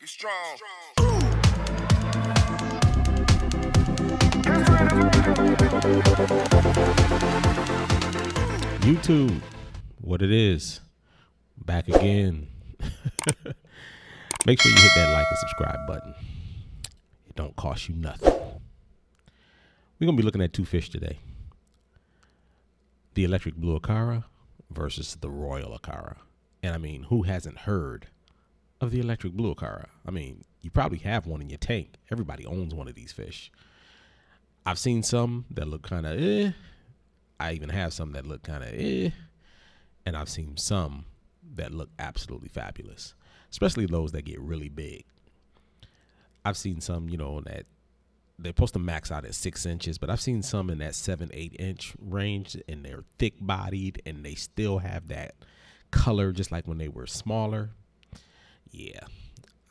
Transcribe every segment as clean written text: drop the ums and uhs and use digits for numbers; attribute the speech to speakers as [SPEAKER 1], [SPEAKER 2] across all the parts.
[SPEAKER 1] Get strong.
[SPEAKER 2] YouTube, what it is, back again. Make sure you hit that like and subscribe button. It don't cost you nothing. We're going to be looking at two fish today. The Electric Blue Acara versus the Royal Acara. And I mean, who hasn't heard of the Electric Blue Acara? I mean, you probably have one in your tank. Everybody owns one of these fish. I've seen some that look kind of I even have some that look kind of and I've seen some that look absolutely fabulous, especially those that get really big. I've seen some, that they're supposed to max out at 6 inches, but I've seen some in that 7-8 inch range, and they're thick bodied and they still have that color just like when they were smaller. Yeah.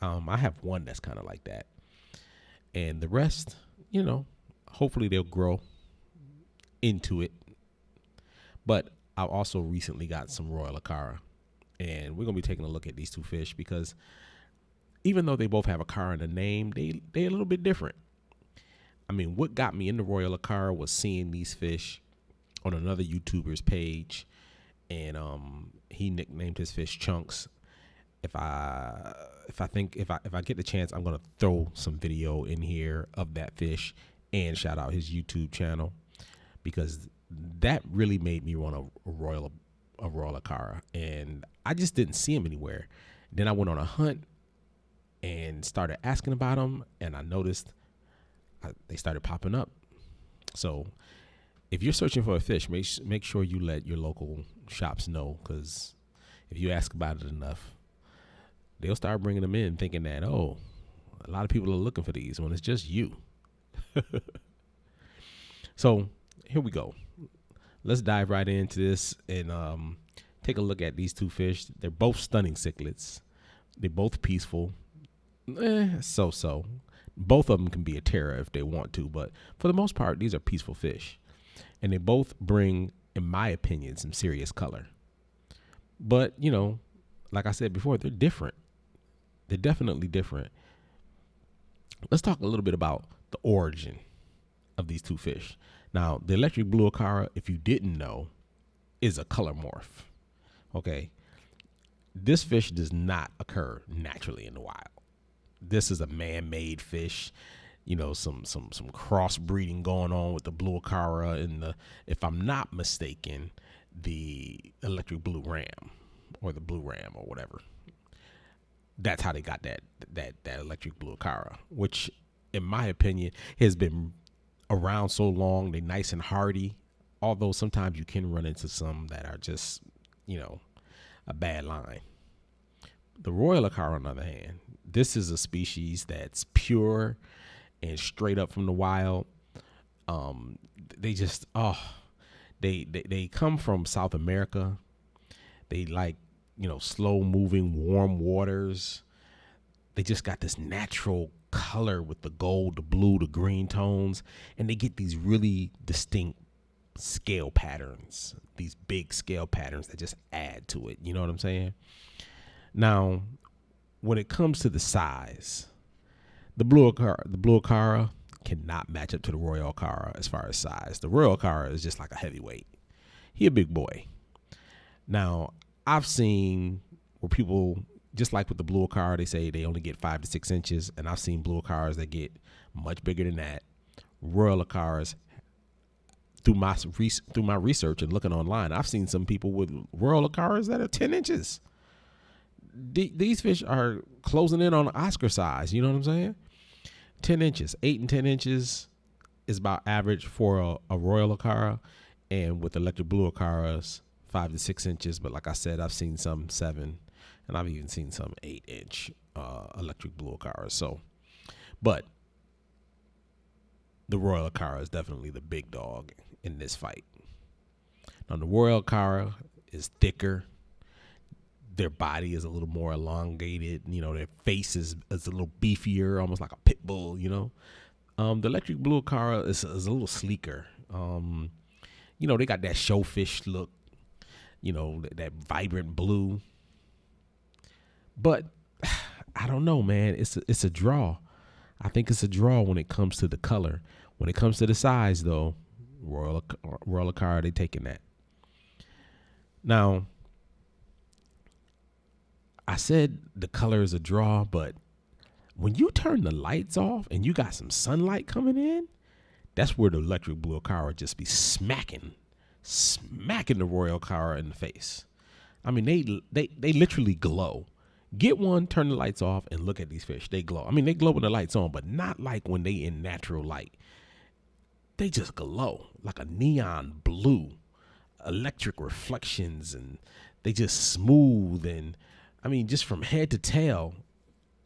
[SPEAKER 2] I have one that's kind of like that, and the rest, hopefully they'll grow into it. But I also recently got some Royal Acara, and we're going to be taking a look at these two fish because even though they both have Acara in the name, they're a little bit different. I mean, what got me into Royal Acara was seeing these fish on another YouTuber's page, and he nicknamed his fish Chunks. If I get the chance, I'm going to throw some video in here of that fish and shout out his YouTube channel, because that really made me want a Royal Acara, and I just didn't see him anywhere. Then I went on a hunt and started asking about them, and I noticed they started popping up. So if you're searching for a fish, make sure you let your local shops know, because if you ask about it enough, they'll start bringing them in thinking that, a lot of people are looking for these when it's just you. So here we go. Let's dive right into this and take a look at these two fish. They're both stunning cichlids. They're both peaceful. So. Both of them can be a terror if they want to, but for the most part, these are peaceful fish. And they both bring, in my opinion, some serious color. But, like I said before, they're different. They're definitely different. Let's talk a little bit about the origin of these two fish. Now, the Electric Blue Acara, if you didn't know, is a color morph. Okay. This fish does not occur naturally in the wild. This is a man-made fish, some crossbreeding going on with the Blue Acara and if I'm not mistaken, the Electric Blue Ram or the Blue Ram or whatever. That's how they got that Electric Blue Acara, which in my opinion has been around so long. They're nice and hardy, although sometimes you can run into some that are just, a bad line. The Royal Acara, on the other hand, this is a species that's pure and straight up from the wild. They just, they come from South America. They like, slow moving, warm waters. They just got this natural color with the gold, the blue, the green tones, and they get these really distinct scale patterns, these big scale patterns that just add to it. You know what I'm saying? Now, when it comes to the size, the Blue Acara cannot match up to the Royal Acara as far as size. The Royal Acara is just like a heavyweight. He a big boy. Now, I've seen where people, just like with the Blue Acara, they say they only get 5 to 6 inches, and I've seen Blue Acaras that get much bigger than that. Royal Acaras, through my research and looking online, I've seen some people with Royal Acaras that are 10 inches. These fish are closing in on Oscar size. You know what I'm saying? 10 inches, 8 and 10 inches is about average for a Royal Acara. And with Electric Blue Acaras, 5 to 6 inches. But like I said, I've seen some 7, and I've even seen some 8 inch Electric Blue Acaras. So, but the Royal Acara is definitely the big dog in this fight. Now, the Royal Acara is thicker. Their body is a little more elongated. Their face is a little beefier, almost like a pit bull, The Electric Blue Acara is a little sleeker. They got that showfish look, that vibrant blue. But I don't know, man. It's a draw. I think it's a draw when it comes to the color. When it comes to the size, though, Royal Acara, they taking that. Now, I said the color is a draw, but when you turn the lights off and you got some sunlight coming in, that's where the electric blue Acara just be smacking the Royal Acara in the face. I mean, they literally glow. Get one, turn the lights off, and look at these fish. They glow. I mean, they glow when the lights on, but not like when they in natural light. They just glow like a neon blue, electric reflections, and they just smooth. And I mean, just from head to tail,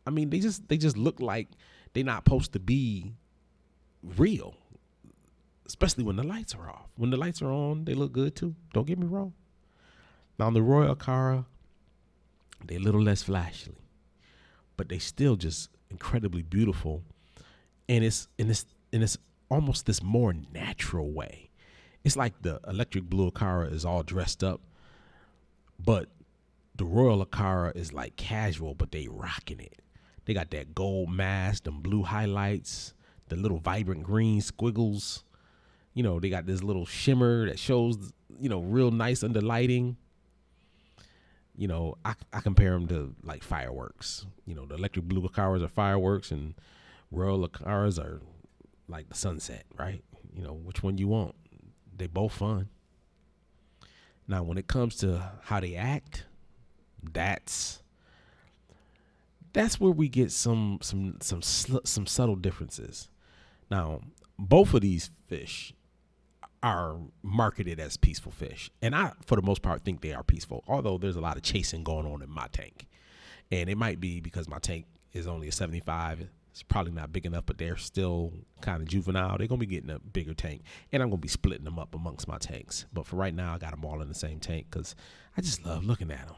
[SPEAKER 2] I mean, they just look like they're not supposed to be real, especially when the lights are off. When the lights are on, they look good too. Don't get me wrong. Now, the Royal Acara, they're a little less flashy, but they still just incredibly beautiful. And it's almost this more natural way. It's like the electric blue Acara is all dressed up, but the Royal Acara is like casual, but they rocking it. They got that gold mask, them blue highlights, the little vibrant green squiggles. You know, they got this little shimmer that shows, you know, real nice under lighting. You know, I compare them to like fireworks. You know, the electric blue Acaras are fireworks and Royal Acaras are like the sunset, right? You know, which one you want. They both fun. Now, when it comes to how they act, that's where we get some subtle differences. Now, both of these fish are marketed as peaceful fish, and I, for the most part, think they are peaceful. Although there's a lot of chasing going on in my tank, and it might be because my tank is only a 75. It's probably not big enough, but they're still kind of juvenile. They're gonna be getting a bigger tank, and I'm gonna be splitting them up amongst my tanks. But for right now, I got them all in the same tank because I just love looking at them.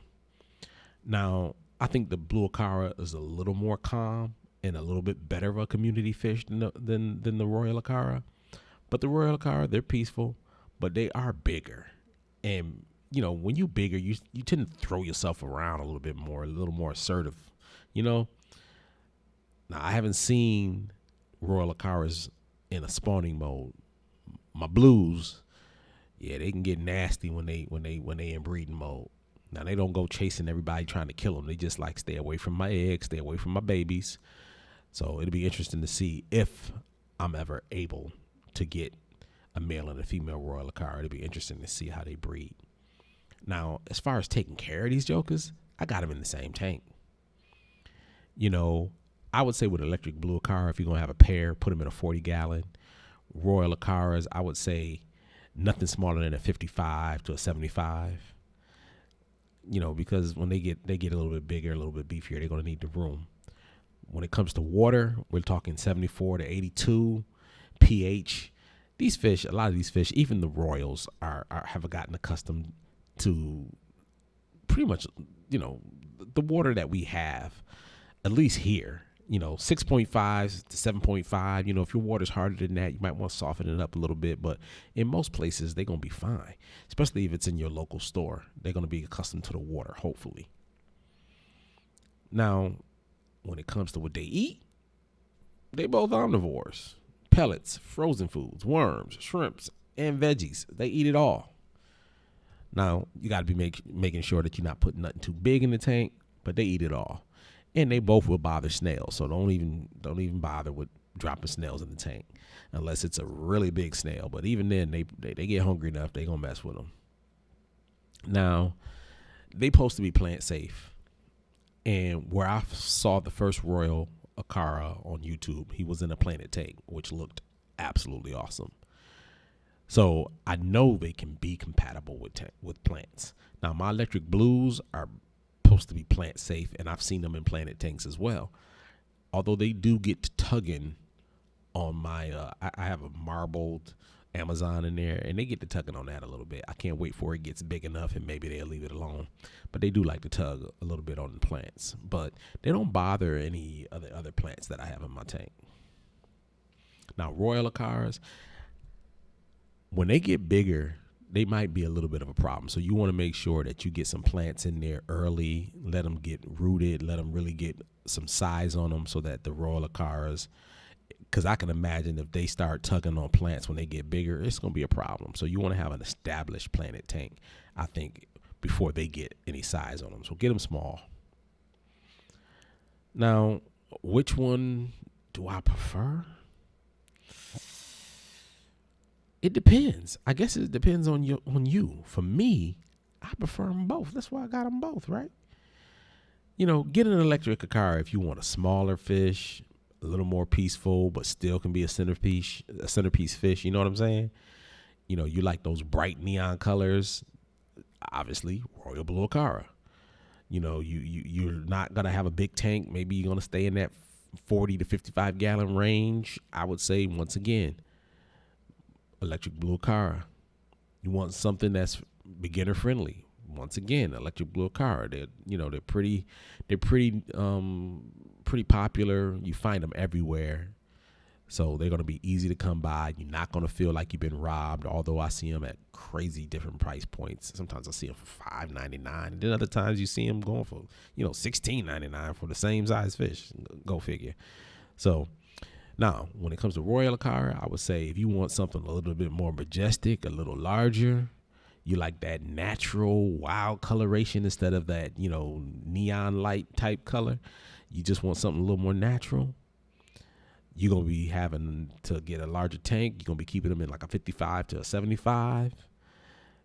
[SPEAKER 2] Now, I think the blue Acara is a little more calm and a little bit better of a community fish than the Royal Acara. But the Royal Acara, they're peaceful, but they are bigger. And, you know, when you bigger, you tend to throw yourself around a little bit more, a little more assertive, you know. Now, I haven't seen Royal Acaras in a spawning mode. My blues, yeah, they can get nasty when they in breeding mode. Now, they don't go chasing everybody trying to kill them. They just like stay away from my eggs, stay away from my babies. So it'll be interesting to see if I'm ever able to get a male and a female Royal Acara. It'll be interesting to see how they breed. Now, as far as taking care of these jokers, I got them in the same tank. You know, I would say with electric blue Acara, if you're going to have a pair, put them in a 40-gallon. Royal Acaras, I would say nothing smaller than a 55 to a 75. You know, because when they get a little bit bigger, a little bit beefier, they're going to need the room. When it comes to water, we're talking 74 to 82 pH. These fish, a lot of these fish, even the Royals, have gotten accustomed to pretty much, you know, the water that we have, at least here. You know, 6.5 to 7.5. You know, if your water's harder than that, you might want to soften it up a little bit. But in most places, they're going to be fine, especially if it's in your local store. They're going to be accustomed to the water, hopefully. Now, when it comes to what they eat, they both omnivores. Pellets, frozen foods, worms, shrimps, and veggies. They eat it all. Now, you got to be making sure that you're not putting nothing too big in the tank, but they eat it all. And they both will bother snails, so don't even bother with dropping snails in the tank unless it's a really big snail. But even then, they get hungry enough, they gonna mess with them. Now, they supposed to be plant safe, and where I saw the first Royal Acara on YouTube, he was in a planted tank, which looked absolutely awesome. So I know they can be compatible with plants. Now, my electric blues are supposed to be plant safe, and I've seen them in planted tanks as well. Although they do get to tugging on my, I have a marbled Amazon in there, and they get to tugging on that a little bit. I can't wait for it gets big enough, and maybe they'll leave it alone. But they do like to tug a little bit on the plants, but they don't bother any other plants that I have in my tank. Now, Royal Acaras, when they get bigger, they might be a little bit of a problem. So you want to make sure that you get some plants in there early, let them get rooted, let them really get some size on them so that the Royal Acaras, because I can imagine if they start tugging on plants when they get bigger, it's going to be a problem. So you want to have an established planted tank, I think, before they get any size on them. So get them small. Now, which one do I prefer? It depends. I guess it depends on you. For me, I prefer them both. That's why I got them both, right? Get an electric Acara if you want a smaller fish, a little more peaceful, but still can be a centerpiece fish. You know what I'm saying? You like those bright neon colors. Obviously, Royal Blue Acara. You're not gonna have a big tank. Maybe you're gonna stay in that 40 to 55 gallon range. I would say once again, Electric Blue Acara. You want something that's beginner friendly. Once again, Electric Blue Acara. They're pretty popular. You find them everywhere, so they're gonna be easy to come by. You're not gonna feel like you've been robbed. Although I see them at crazy different price points. Sometimes I see them for $5.99, and then other times you see them going for $16.99 for the same size fish. Go figure. So. Now, when it comes to Royal Acara, I would say if you want something a little bit more majestic, a little larger, you like that natural, wild coloration instead of that, neon light type color. You just want something a little more natural. You're going to be having to get a larger tank. You're going to be keeping them in like a 55 to a 75.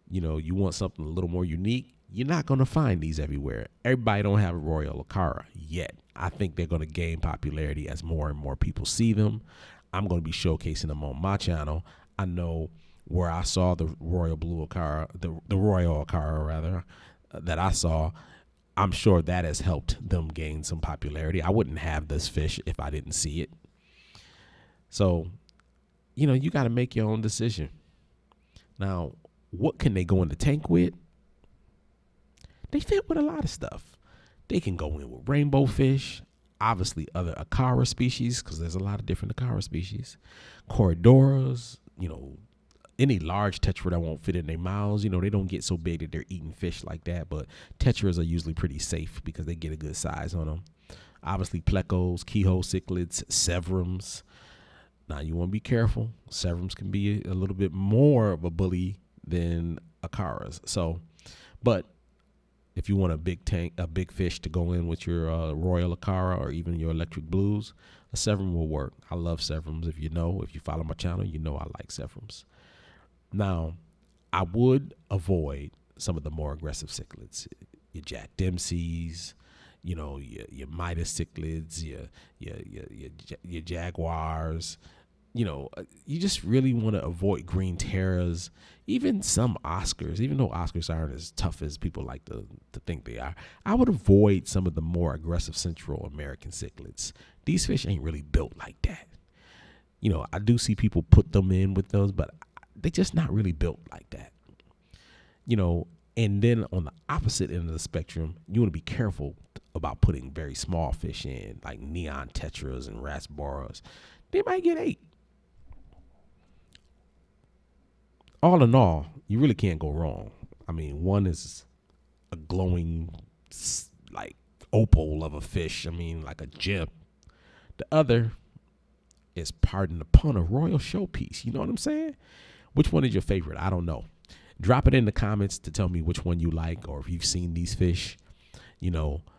[SPEAKER 2] You want something a little more unique. You're not going to find these everywhere. Everybody don't have a Royal Acara yet. I think they're going to gain popularity as more and more people see them. I'm going to be showcasing them on my channel. I know where I saw the Royal Blue Acara, the Royal Acara rather, that I saw. I'm sure that has helped them gain some popularity. I wouldn't have this fish if I didn't see it. So, you got to make your own decision. Now, what can they go in the tank with? They fit with a lot of stuff. They can go in with rainbow fish, obviously other Acara species, because there's a lot of different Acara species, corridoras, any large tetra that won't fit in their mouths. They don't get so big that they're eating fish like that, but tetras are usually pretty safe because they get a good size on them. Obviously plecos, keyhole cichlids, severums. Now you want to be careful. Severums can be a little bit more of a bully than Acaras. So, but if you want a big fish to go in with your Royal Acara or even your Electric Blues, a Severum will work. I love Severums. If you follow my channel, I like Severums. Now, I would avoid some of the more aggressive cichlids, your Jack Dempsey's, your Midas cichlids, your Jaguars. You just really want to avoid green terras, even some Oscars, even though Oscars aren't as tough as people like to think they are. I would avoid some of the more aggressive Central American cichlids. These fish ain't really built like that. I do see people put them in with those, but they're just not really built like that. And then on the opposite end of the spectrum, you want to be careful about putting very small fish in, like neon tetras and rasboras. They might get 8. All in all, you really can't go wrong. I mean, one is a glowing, like, opal of a fish. I mean, like a gem. The other is, pardon the pun, a royal showpiece. You know what I'm saying? Which one is your favorite? I don't know. Drop it in the comments to tell me which one you like, or if you've seen these fish.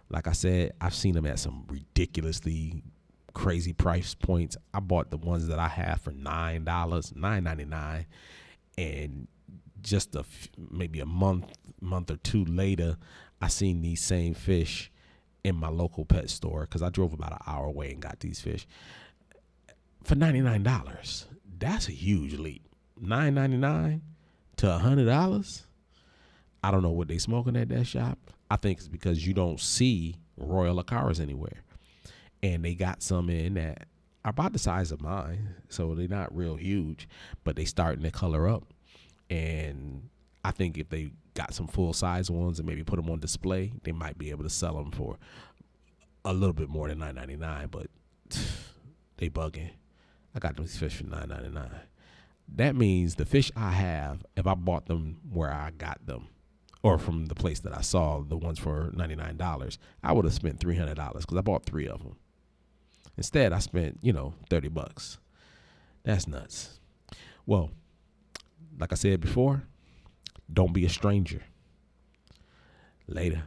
[SPEAKER 2] Like I said, I've seen them at some ridiculously crazy price points. I bought the ones that I have for $9.99. And just maybe a month or two later, I seen these same fish in my local pet store because I drove about an hour away and got these fish for $99. That's a huge leap. $9.99 to $100. I don't know what they smoking at that shop. I think it's because you don't see Royal Acaras anywhere, and they got some in that are about the size of mine, so they're not real huge, but they starting to color up. And I think if they got some full size ones and maybe put them on display, they might be able to sell them for a little bit more than $9.99. But they bugging. I got these fish for $9.99. That means the fish I have, if I bought them where I got them, or from the place that I saw the ones for $99, I would have spent $300 because I bought 3 of them. Instead, I spent, $30. That's nuts. Well, like I said before, don't be a stranger. Later.